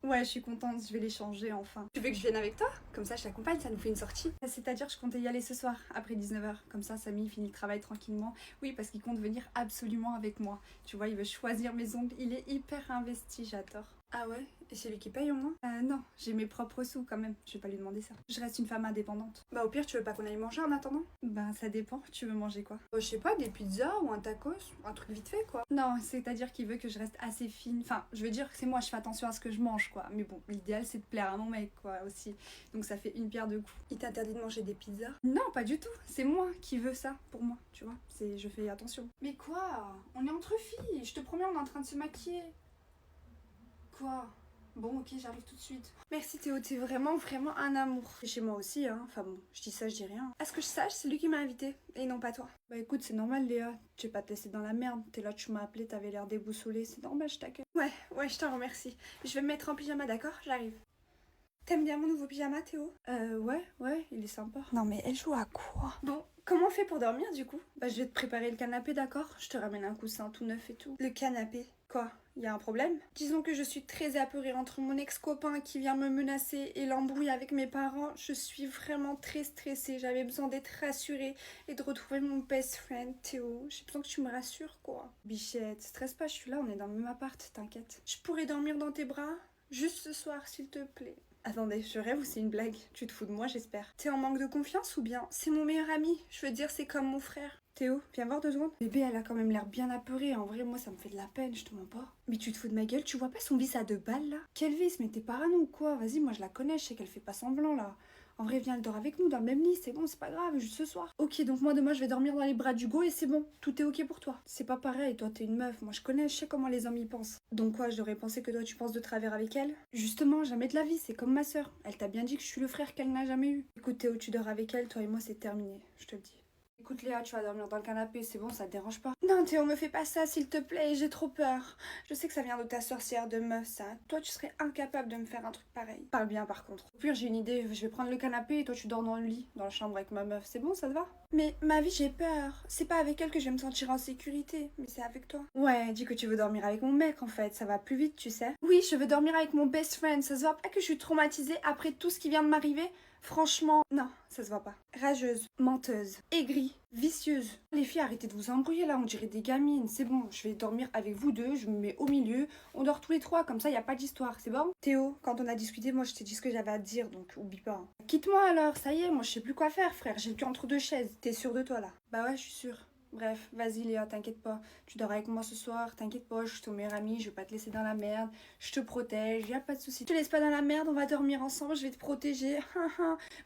Ouais, je suis contente, je vais les changer enfin. Tu veux que je vienne avec toi? Comme ça je t'accompagne, ça nous fait une sortie. C'est-à-dire, je comptais y aller ce soir, après 19h. Comme ça, Samy finit le travail tranquillement. Oui, parce qu'il compte venir absolument avec moi. Tu vois, il veut choisir mes ongles, il est hyper investi, j'adore. Ah ouais? Et c'est lui qui paye au moins? Non, j'ai mes propres sous quand même, je vais pas lui demander ça. Je reste une femme indépendante. Bah au pire, tu veux pas qu'on aille manger en attendant? Ben, ça dépend, tu veux manger quoi? Je sais pas, des pizzas ou un tacos, un truc vite fait quoi. Non, c'est-à-dire qu'il veut que je reste assez fine. Enfin, je veux dire que c'est moi, je fais attention à ce que je mange, quoi. Mais bon, l'idéal, c'est de plaire à mon mec, quoi, aussi. Donc ça fait une pierre deux coups. Il t'interdit de manger des pizzas? Non, pas du tout. C'est moi qui veux ça, pour moi, tu vois. Je fais attention. Mais quoi? On est entre filles, je te promets, on est en train de se maquiller. Quoi? Bon, ok, j'arrive tout de suite. Merci Théo, t'es vraiment, vraiment un amour. C'est chez moi aussi, hein. Enfin bon, je dis ça, je dis rien. À ce que je sache, c'est lui qui m'a invité, et non pas toi. Bah écoute, c'est normal, Léa. Je vais pas te laisser dans la merde. T'es là, tu m'as appelé, t'avais l'air déboussolée. C'est normal, je t'accueille. Ouais, je t'en remercie. Je vais me mettre en pyjama, d'accord? J'arrive. T'aimes bien mon nouveau pyjama, Théo? Ouais, il est sympa. Non mais elle joue à quoi? Bon, comment on fait pour dormir du coup? Bah je vais te préparer le canapé, d'accord? Je te ramène un coussin tout neuf et tout. Le canapé? Quoi? Y a un problème? Disons que je suis très apeurée entre mon ex-copain qui vient me menacer et l'embrouille avec mes parents. Je suis vraiment très stressée. J'avais besoin d'être rassurée et de retrouver mon best friend, Théo. J'ai besoin que tu me rassures, quoi. Bichette, stresse pas, je suis là, on est dans le même appart, t'inquiète. Je pourrais dormir dans tes bras? Juste ce soir, s'il te plaît. Attendez, je rêve ou c'est une blague? Tu te fous de moi, j'espère. T'es en manque de confiance ou bien? C'est mon meilleur ami. Je veux dire, c'est comme mon frère. Théo, viens voir 2 secondes. Bébé, elle a quand même l'air bien apeurée. En vrai, moi, ça me fait de la peine, je te mens pas. Mais tu te fous de ma gueule? Tu vois pas son vice à 2 balles, là? Quel vice? Mais t'es parano ou quoi? Vas-y, moi, je la connais, je sais qu'elle fait pas semblant, là. En vrai, viens, elle dort avec nous dans le même lit, c'est bon, c'est pas grave, juste ce soir. Ok, donc moi demain je vais dormir dans les bras d'Hugo et c'est bon, tout est ok pour toi. C'est pas pareil, toi t'es une meuf, moi je connais, je sais comment les hommes y pensent. Donc quoi, je devrais penser que toi tu penses de travers avec elle? Justement, jamais de la vie, c'est comme ma soeur. Elle t'a bien dit que je suis le frère qu'elle n'a jamais eu. Écoute Théo, tu dors avec elle, toi et moi c'est terminé, je te le dis. Écoute Léa, tu vas dormir dans le canapé, c'est bon, ça te dérange pas? Non Théo, me fais pas ça s'il te plaît, j'ai trop peur. Je sais que ça vient de ta sorcière de meuf ça. Toi tu serais incapable de me faire un truc pareil. Parle bien par contre. Au pire j'ai une idée, je vais prendre le canapé et toi tu dors dans le lit, dans la chambre avec ma meuf, c'est bon, ça te va? Mais ma vie j'ai peur. C'est pas avec elle que je vais me sentir en sécurité, mais c'est avec toi. Ouais, dis que tu veux dormir avec mon mec en fait, ça va plus vite tu sais. Oui, je veux dormir avec mon best friend, ça se voit pas que je suis traumatisée après tout ce qui vient de m'arriver? Franchement, non, ça se voit pas. Rageuse, menteuse, aigrie, vicieuse. Les filles, arrêtez de vous embrouiller là, on dirait des gamines. C'est bon, je vais dormir avec vous deux, je me mets au milieu. On dort tous les trois, comme ça, y a pas d'histoire, c'est bon? Théo, quand on a discuté, moi je t'ai dit ce que j'avais à te dire, donc oublie pas. Hein. Quitte-moi alors, ça y est, moi je sais plus quoi faire, frère. J'ai le cul entre 2 chaises. T'es sûre de toi là? Bah ouais, je suis sûre. Bref, vas-y Léa, t'inquiète pas. Tu dors avec moi ce soir, t'inquiète pas, je suis ton meilleur ami, je vais pas te laisser dans la merde. Je te protège, y a pas de souci. Je te laisse pas dans la merde, on va dormir ensemble, je vais te protéger.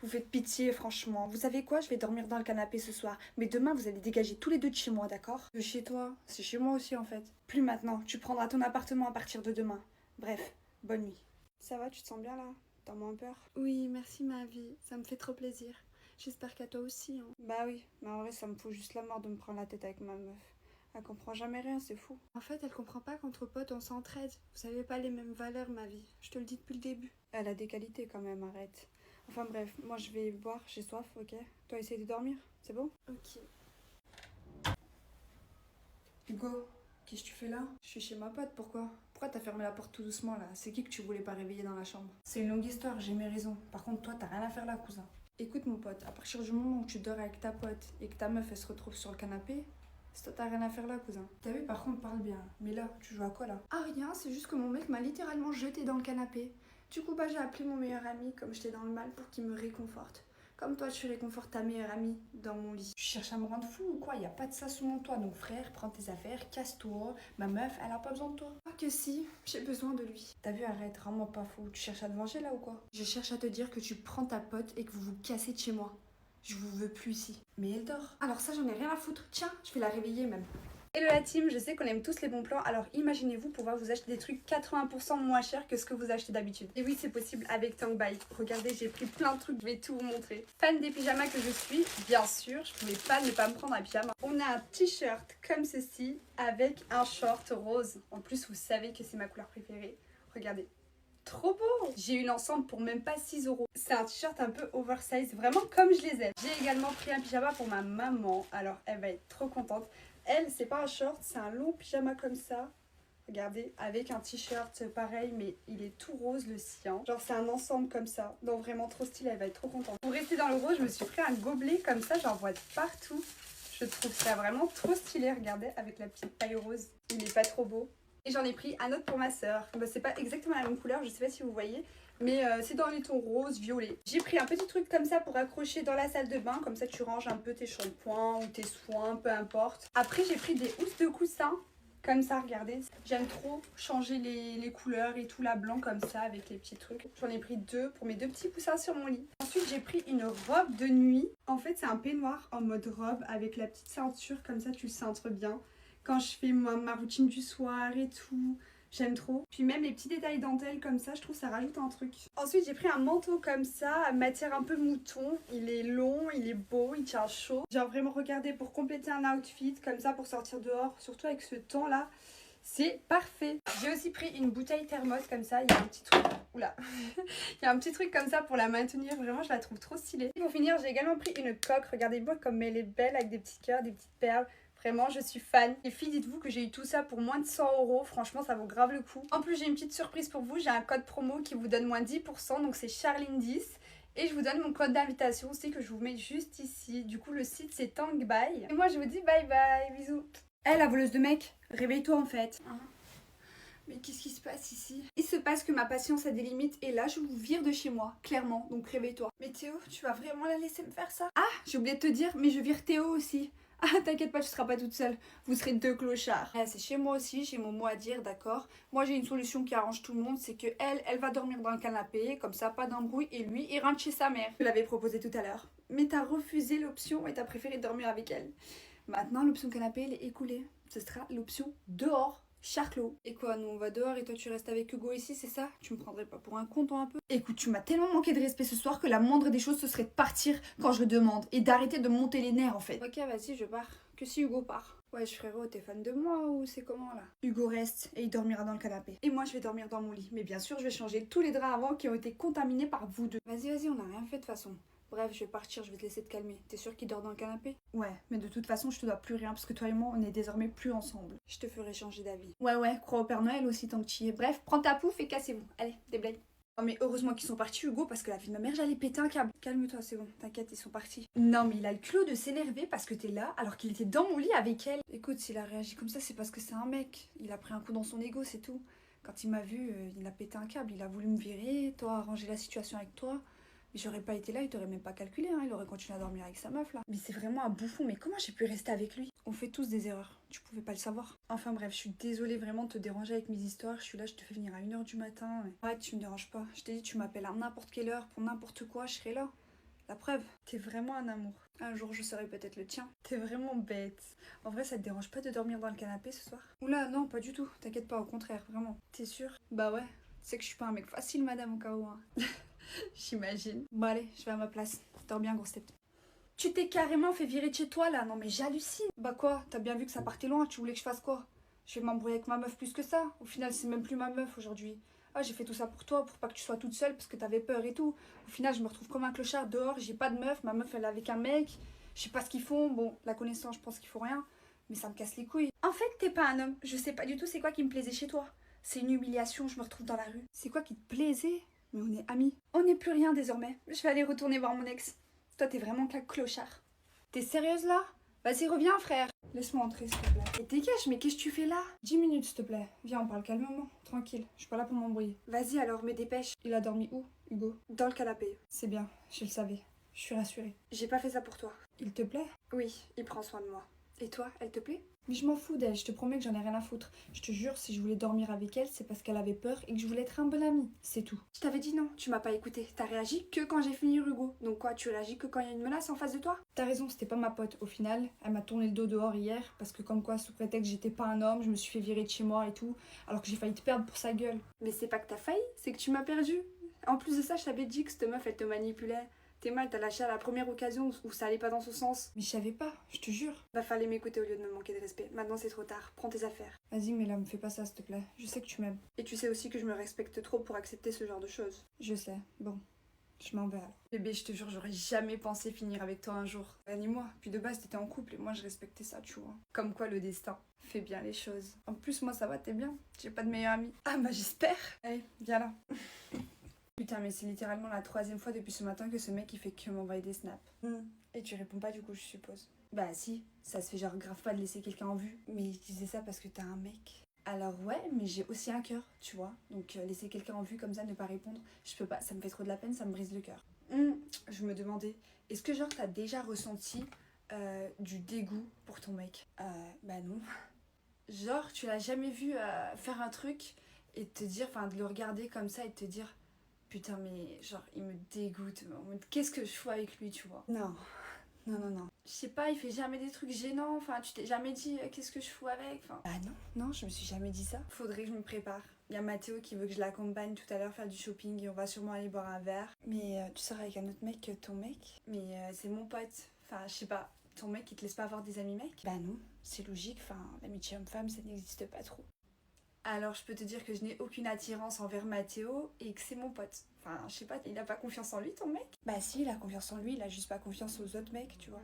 Vous faites pitié, franchement. Vous savez quoi? Je vais dormir dans le canapé ce soir. Mais demain, vous allez dégager tous les deux de chez moi, d'accord? De chez toi? C'est chez moi aussi en fait. Plus maintenant, tu prendras ton appartement à partir de demain. Bref, bonne nuit. Ça va, tu te sens bien là? T'as moins peur? Oui, merci ma vie, ça me fait trop plaisir. J'espère qu'à toi aussi. Hein. Bah oui, mais en vrai, ça me fout juste la mort de me prendre la tête avec ma meuf. Elle comprend jamais rien, c'est fou. En fait, elle comprend pas qu'entre potes, on s'entraide. Vous avez pas les mêmes valeurs, ma vie. Je te le dis depuis le début. Elle a des qualités quand même, arrête. Enfin bref, moi je vais boire, j'ai soif, ok? Toi, essaye de dormir, c'est bon? Ok. Hugo, qu'est-ce que tu fais là? Je suis chez ma pote, pourquoi? Pourquoi t'as fermé la porte tout doucement là? C'est qui que tu voulais pas réveiller dans la chambre? C'est une longue histoire, j'ai mes raisons. Par contre, toi, t'as rien à faire là, cousin. Écoute mon pote, à partir du moment où tu dors avec ta pote et que ta meuf elle se retrouve sur le canapé, c'est toi t'as rien à faire là cousin. T'as vu par contre parle bien, mais là tu joues à quoi là? Ah rien, c'est juste que mon mec m'a littéralement jeté dans le canapé. Du coup bah j'ai appelé mon meilleur ami comme j'étais dans le mal pour qu'il me réconforte. Comme toi tu réconfortes ta meilleure amie dans mon lit. Tu cherches à me rendre fou ou quoi? Y a pas de ça sous mon toit, donc frère, prends tes affaires, casse-toi. Ma meuf, elle a pas besoin de toi. Ah que si, j'ai besoin de lui. T'as vu, arrête, rends-moi pas fou. Tu cherches à te venger là ou quoi? Je cherche à te dire que tu prends ta pote et que vous vous cassez de chez moi. Je vous veux plus ici. Mais elle dort. Alors ça j'en ai rien à foutre. Tiens, je vais la réveiller même. Hello la team, je sais qu'on aime tous les bons plans, alors imaginez-vous pouvoir vous acheter des trucs 80% moins chers que ce que vous achetez d'habitude. Et oui, c'est possible avec Tangbai. Regardez, j'ai pris plein de trucs, je vais tout vous montrer. Fan des pyjamas que je suis, bien sûr, je pouvais pas ne pas me prendre un pyjama. On a un t-shirt comme ceci avec un short rose. En plus, vous savez que c'est ma couleur préférée. Regardez. Trop beau! J'ai eu l'ensemble pour même pas 6 €. C'est un t-shirt un peu oversize, vraiment comme je les aime. J'ai également pris un pyjama pour ma maman, alors elle va être trop contente. Elle, c'est pas un short, c'est un long pyjama comme ça. regardez, avec un t-shirt pareil, mais il est tout rose le sien. Genre c'est un ensemble comme ça, donc vraiment trop stylé, elle va être trop contente. Pour rester dans le rose, je me suis pris un gobelet comme ça, j'en vois de partout. Je trouve ça vraiment trop stylé, regardez, avec la petite paille rose. Il est pas trop beau. Et j'en ai pris un autre pour ma soeur. Bah, c'est pas exactement la même couleur, je sais pas si vous voyez, mais c'est dans les tons rose, violet. J'ai pris un petit truc comme ça pour accrocher dans la salle de bain, comme ça tu ranges un peu tes shampoings ou tes soins, peu importe. Après j'ai pris des housses de coussins, comme ça, regardez. J'aime trop changer les couleurs et tout, la blanc comme ça avec les petits trucs. J'en ai pris 2 pour mes 2 petits poussins sur mon lit. Ensuite j'ai pris une robe de nuit. En fait c'est un peignoir en mode robe avec la petite ceinture, comme ça tu le cintres bien. Quand je fais ma routine du soir et tout, j'aime trop. Puis même les petits détails dentelle comme ça, je trouve ça rajoute un truc. Ensuite j'ai pris un manteau comme ça, matière un peu mouton. Il est long, il est beau, il tient chaud. Genre vraiment regardez, pour compléter un outfit comme ça pour sortir dehors, surtout avec ce temps là, c'est parfait. J'ai aussi pris une bouteille thermos comme ça, il y a un petit truc, oula, il y a un petit truc comme ça pour la maintenir, vraiment je la trouve trop stylée. Et pour finir j'ai également pris une coque, regardez-moi comme elle est belle avec des petits cœurs, des petites perles. Vraiment, je suis fan. Les filles, dites-vous que j'ai eu tout ça pour moins de 100 €. Franchement, ça vaut grave le coup. En plus, j'ai une petite surprise pour vous. J'ai un code promo qui vous donne moins 10%. Donc, c'est Charline10. Et je vous donne mon code d'invitation aussi que je vous mets juste ici. Du coup, le site, c'est Tankby. Et moi, je vous dis bye bye. Bisous. Eh, la voleuse de mec, réveille-toi en fait. Hein? Mais qu'est-ce qui se passe ici? Il se passe que ma patience a des limites et là je vous vire de chez moi, clairement, donc réveille-toi. Mais Théo, tu vas vraiment la laisser me faire ça? Ah, j'ai oublié de te dire, mais je vire Théo aussi. Ah, t'inquiète pas, tu seras pas toute seule. Vous serez 2 clochards. C'est chez moi aussi, j'ai mon mot à dire, d'accord? Moi, j'ai une solution qui arrange tout le monde, c'est que elle va dormir dans le canapé, comme ça, pas d'embrouille, et lui, il rentre chez sa mère. Je l'avais proposé tout à l'heure. Mais t'as refusé l'option et t'as préféré dormir avec elle. Maintenant, l'option canapé, elle est écoulée. Ce sera l'option dehors. Charclos. Et quoi, nous on va dehors et toi tu restes avec Hugo ici, c'est ça? Tu me prendrais pas pour un con toi un peu? Écoute, tu m'as tellement manqué de respect ce soir que la moindre des choses ce serait de partir quand je le demande et d'arrêter de me monter les nerfs en fait. Ok, vas-y, je pars. Que si Hugo part? Wesh frérot, t'es fan de moi ou c'est comment là? Hugo reste et il dormira dans le canapé. Et moi je vais dormir dans mon lit. Mais bien sûr, je vais changer tous les draps avant qui ont été contaminés par vous deux. Vas-y, on n'a rien fait de toute façon. Bref, je vais partir, je vais te laisser te calmer. T'es sûr qu'il dort dans le canapé? Ouais, mais de toute façon, je te dois plus rien parce que toi et moi, on est désormais plus ensemble. Je te ferai changer d'avis. Ouais, crois au Père Noël aussi tant que tu y es. Bref, prends ta pouffe et cassez-vous. Allez, déblaye. Oh mais heureusement qu'ils sont partis Hugo parce que la vie de ma mère j'allais péter un câble. Calme-toi, c'est bon, t'inquiète, ils sont partis. Non mais il a le culot de s'énerver parce que t'es là alors qu'il était dans mon lit avec elle. Écoute, s'il a réagi comme ça c'est parce que c'est un mec. Il a pris un coup dans son ego, c'est tout. Quand il m'a vu, il a pété un câble, il a voulu me virer, toi arranger la situation avec toi. Mais j'aurais pas été là, il t'aurait même pas calculé, hein. Il aurait continué à dormir avec sa meuf là. Mais c'est vraiment un bouffon, mais comment j'ai pu rester avec lui? On fait tous des erreurs, tu pouvais pas le savoir. Enfin bref, je suis désolée vraiment de te déranger avec mes histoires. Je suis là, je te fais venir à 1 h du matin. Ouais, tu me déranges pas. Je t'ai dit, tu m'appelles à n'importe quelle heure, pour n'importe quoi, je serai là. La preuve, t'es vraiment un amour. Un jour, je serai peut-être le tien. T'es vraiment bête. En vrai, ça te dérange pas de dormir dans le canapé ce soir? Oula, non, pas du tout. T'inquiète pas, au contraire, vraiment. T'es sûre? Bah ouais. Tu sais que je suis pas un mec facile, madame, au cas où. Hein. J'imagine. Bon allez, je vais à ma place. Dors bien, grosse tête. Tu t'es carrément fait virer de chez toi là, non mais j'hallucine. Bah quoi, t'as bien vu que ça partait loin, tu voulais que je fasse quoi? Je vais m'embrouiller avec ma meuf plus que ça. Au final, c'est même plus ma meuf aujourd'hui. Ah, j'ai fait tout ça pour toi, pour pas que tu sois toute seule parce que t'avais peur et tout. Au final, je me retrouve comme un clochard dehors, j'ai pas de meuf, ma meuf elle est avec un mec. Je sais pas ce qu'ils font, bon, la connaissance, je pense qu'ils font rien. Mais ça me casse les couilles. En fait, t'es pas un homme, je sais pas du tout c'est quoi qui me plaisait chez toi. C'est une humiliation, je me retrouve dans la rue. C'est quoi qui te plaisait? Mais on est amis. On n'est plus rien désormais. Je vais aller retourner voir mon ex. Toi, t'es vraiment qu'un clochard. T'es sérieuse là? Vas-y, reviens, frère. Laisse-moi entrer, s'il te plaît. Et dégage, mais qu'est-ce que tu fais là? 10 minutes, s'il te plaît. Viens, on parle calmement. Tranquille. Je suis pas là pour m'embrouiller. Vas-y, alors, me dépêche. Il a dormi où, Hugo? Dans le canapé. C'est bien, je le savais. Je suis rassurée. J'ai pas fait ça pour toi. Il te plaît? Oui, il prend soin de moi. Et toi, elle te plaît? Mais je m'en fous d'elle, je te promets que j'en ai rien à foutre. Je te jure, si je voulais dormir avec elle, c'est parce qu'elle avait peur et que je voulais être un bon ami. C'est tout. Je t'avais dit non, tu m'as pas écouté. T'as réagi que quand j'ai fini Hugo. Donc quoi, tu réagis que quand il y a une menace en face de toi? T'as raison, c'était pas ma pote. Au final, elle m'a tourné le dos dehors hier parce que comme quoi, sous prétexte que j'étais pas un homme, je me suis fait virer de chez moi et tout, alors que j'ai failli te perdre pour sa gueule. Mais c'est pas que t'as failli, c'est que tu m'as perdu. En plus de ça, je t'avais dit que cette meuf, elle te manipulait. T'es mal, t'as lâché à la première occasion où ça allait pas dans son sens. Mais je savais pas, je te jure. Va falloir m'écouter au lieu de me manquer de respect. Maintenant c'est trop tard, prends tes affaires. Vas-y, mais là, me fais pas ça, s'il te plaît. Je sais que tu m'aimes. Et tu sais aussi que je me respecte trop pour accepter ce genre de choses. Je sais, bon. Je m'en vais alors. Bébé, je te jure, j'aurais jamais pensé finir avec toi un jour. Ni moi. Puis de base, t'étais en couple et moi, je respectais ça, tu vois. Comme quoi, le destin fait bien les choses. En plus, moi, ça va, t'es bien. J'ai pas de meilleure amie. Ah, bah, j'espère. Allez, viens là. Putain, mais c'est littéralement la 3e fois depuis ce matin que ce mec, il fait que m'envoyer des snaps. Et tu réponds pas, du coup, je suppose. Bah, si. Ça se fait genre grave pas de laisser quelqu'un en vue. Mais je disais ça parce que t'as un mec. Alors ouais, mais j'ai aussi un cœur, tu vois. Donc laisser quelqu'un en vue comme ça, ne pas répondre, je peux pas. Ça me fait trop de la peine, ça me brise le cœur. Je me demandais, est-ce que genre t'as déjà ressenti du dégoût pour ton mec? Bah non. Genre tu l'as jamais vu faire un truc et te dire, enfin de le regarder comme ça et te dire, putain mais genre il me dégoûte. Qu'est-ce que je fais avec lui, tu vois? Non. Non. Je sais pas, il fait jamais des trucs gênants. Enfin, tu t'es jamais dit qu'est-ce que je fous avec. Enfin, bah non, je me suis jamais dit ça. Faudrait que je me prépare. Il y a Mathéo qui veut que je l'accompagne tout à l'heure faire du shopping et on va sûrement aller boire un verre. Mais tu sors avec un autre mec que ton mec? Mais c'est mon pote. Enfin, je sais pas. Ton mec, il te laisse pas avoir des amis mecs? Bah non, c'est logique. Enfin, l'amitié homme-femme, ça n'existe pas trop. Alors je peux te dire que je n'ai aucune attirance envers Mathéo et que c'est mon pote. Enfin, je sais pas, il a pas confiance en lui, ton mec? Bah si, il a confiance en lui, il a juste pas confiance aux autres mecs, tu vois.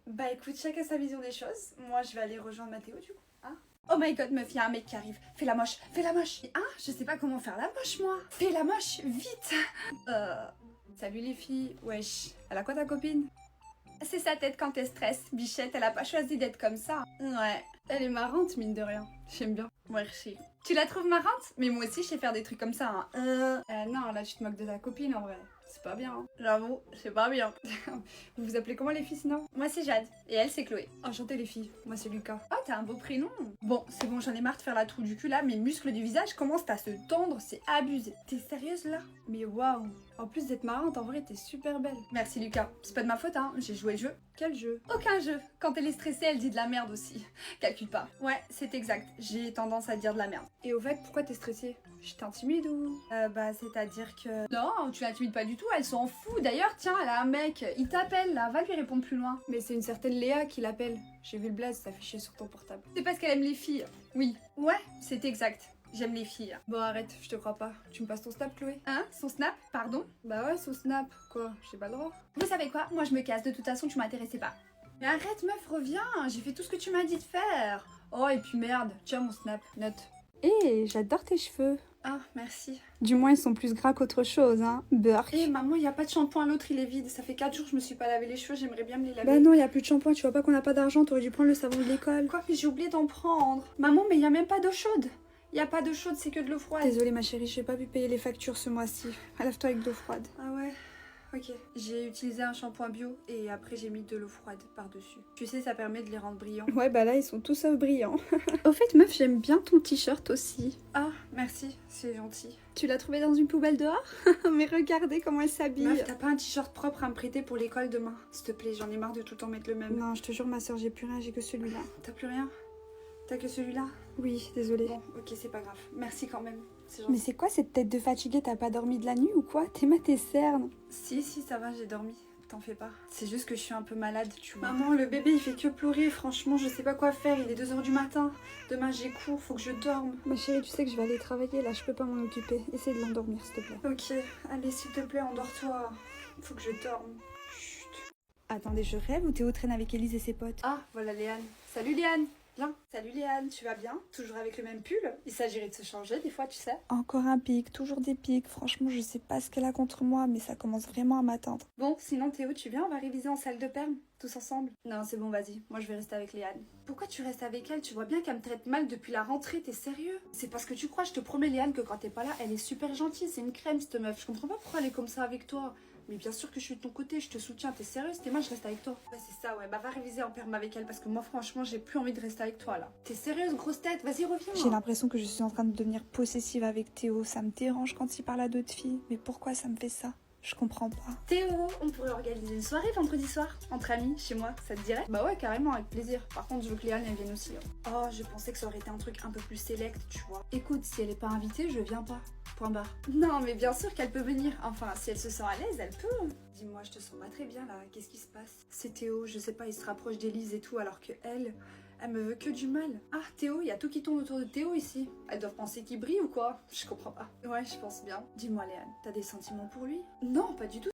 Bah écoute, chacun sa vision des choses. Moi, je vais aller rejoindre Mathéo, du coup. Hein? Oh my god, meuf, il y a un mec qui arrive. Fais la moche, fais la moche. Ah, je sais pas comment faire la moche, moi. Fais la moche, vite. Salut les filles. Wesh, elle a quoi ta copine? C'est sa tête quand elle stresse. Bichette, elle a pas choisi d'être comme ça. Ouais, elle est marrante, mine de rien. J'aime bien. Merci. Tu la trouves marrante? Mais moi aussi, je sais faire des trucs comme ça. Hein. Non, là, tu te moques de ta copine, en vrai. C'est pas bien. Hein. J'avoue, c'est pas bien. Vous vous appelez comment les filles sinon? Moi c'est Jade et elle c'est Chloé. Enchantée les filles, moi c'est Lucas. Oh t'as un beau prénom. Bon c'est bon, j'en ai marre de faire la trou du cul là, mes muscles du visage commencent à se tendre, c'est abusé. T'es sérieuse là? Mais waouh. En plus d'être marrante, en vrai t'es super belle. Merci Lucas, c'est pas de ma faute hein, j'ai joué le jeu. Quel jeu? Aucun jeu. Quand elle est stressée elle dit de la merde aussi. Calcule pas. Ouais c'est exact, j'ai tendance à dire de la merde. Et au fait pourquoi t'es stressée? Je t'intimide ou? Bah c'est-à-dire que... Non, tu l'intimides pas du tout, elle s'en fout. D'ailleurs, tiens, elle a un mec, il t'appelle là, va lui répondre plus loin. Mais c'est une certaine Léa qui l'appelle. J'ai vu le blaze s'afficher sur ton portable. C'est parce qu'elle aime les filles. Oui. Ouais, c'est exact. J'aime les filles. Bon arrête, je te crois pas. Tu me passes ton snap Chloé? Hein? Son snap? Pardon? Bah ouais, son snap. Quoi? J'ai pas le droit. Vous savez quoi? Moi je me casse, de toute façon tu m'intéressais pas. Mais arrête meuf, reviens, j'ai fait tout ce que tu m'as dit de faire. Oh et puis merde, tiens mon snap, note. Hé, j'adore tes cheveux. Ah, merci. Du moins, ils sont plus gras qu'autre chose, hein. Burk. Eh, maman, il y a pas de shampoing, l'autre il est vide. Ça fait 4 jours que je me suis pas lavé les cheveux, j'aimerais bien me les laver. Bah non, il y a plus de shampoing, tu vois pas qu'on a pas d'argent, t'aurais dû prendre le savon de l'école. Quoi, mais j'ai oublié d'en prendre. Maman, mais il y a même pas d'eau chaude. Il y a pas d'eau chaude, c'est que de l'eau froide. Désolée ma chérie, j'ai pas pu payer les factures ce mois-ci. Lave-toi avec de l'eau froide. Ah ouais. Ok, j'ai utilisé un shampoing bio et après j'ai mis de l'eau froide par-dessus. Tu sais, ça permet de les rendre brillants. Ouais, bah là, ils sont tous sauf brillants. Au fait, meuf, j'aime bien ton t-shirt aussi. Ah, merci, c'est gentil. Tu l'as trouvé dans une poubelle dehors? Mais regardez comment elle s'habille. Meuf, t'as pas un t-shirt propre à me prêter pour l'école demain? S'il te plaît, j'en ai marre de tout le temps mettre le même. Non, je te jure, ma soeur, j'ai plus rien, j'ai que celui-là. T'as plus rien? T'as que celui-là? Oui, désolée. Bon, ok, c'est pas grave. Merci quand même. Mais c'est quoi cette tête de fatiguée? T'as pas dormi de la nuit ou quoi? T'es ma tes cernes. Si, ça va, j'ai dormi. T'en fais pas. C'est juste que je suis un peu malade, tu vois. Maman, le bébé, il fait que pleurer. Franchement, je sais pas quoi faire. Il est 2 h du matin. Demain, j'ai cours. Faut que je dorme. Ma chérie, tu sais que je vais aller travailler. Là, je peux pas m'en occuper. Essaye de l'endormir, s'il te plaît. Ok. Allez, s'il te plaît, endors-toi. Faut que je dorme. Chut. Attendez, je rêve ou Théo traîne avec Élise et ses potes? Ah, voilà Léane. Salut Léane. Bien. Salut Léane, tu vas bien? Toujours avec le même pull? Il s'agirait de se changer des fois, tu sais. Encore un pic, toujours des pics. Franchement, je sais pas ce qu'elle a contre moi, mais ça commence vraiment à m'atteindre. Bon, sinon Théo, tu viens? On va réviser en salle de perm, tous ensemble. Non, c'est bon, vas-y. Moi, je vais rester avec Léane. Pourquoi tu restes avec elle? Tu vois bien qu'elle me traite mal depuis la rentrée, t'es sérieux? C'est parce que tu crois, je te promets Léane, que quand t'es pas là, elle est super gentille. C'est une crème, cette meuf. Je comprends pas pourquoi elle est comme ça avec toi. Mais bien sûr que je suis de ton côté, je te soutiens, t'es sérieuse? T'es moi, je reste avec toi. Ouais, c'est ça, ouais. Bah, va réviser en perm avec elle parce que moi, franchement, j'ai plus envie de rester avec toi là. T'es sérieuse, grosse tête? Vas-y, reviens. J'ai l'impression que je suis en train de devenir possessive avec Théo. Ça me dérange quand il parle à d'autres filles. Mais pourquoi ça me fait ça? Je comprends pas. Théo, on pourrait organiser une soirée vendredi soir entre amis chez moi, ça te dirait? Bah ouais, carrément, avec plaisir. Par contre, je veux que Léane elle vienne aussi. Oh, je pensais que ça aurait été un truc un peu plus select, tu vois. Écoute, si elle est pas invitée, je viens pas. Point barre. Non, mais bien sûr qu'elle peut venir. Enfin, si elle se sent à l'aise, elle peut. Dis-moi, je te sens pas très bien là. Qu'est-ce qui se passe? C'est Théo, je sais pas, il se rapproche d'Élise et tout, alors que elle Elle me veut que du mal. Ah, Théo, il y a tout qui tourne autour de Théo ici. Elles doivent penser qu'il brille ou quoi? Je comprends pas. Ouais, je pense bien. Dis-moi, Léane, t'as des sentiments pour lui? Non, pas du tout.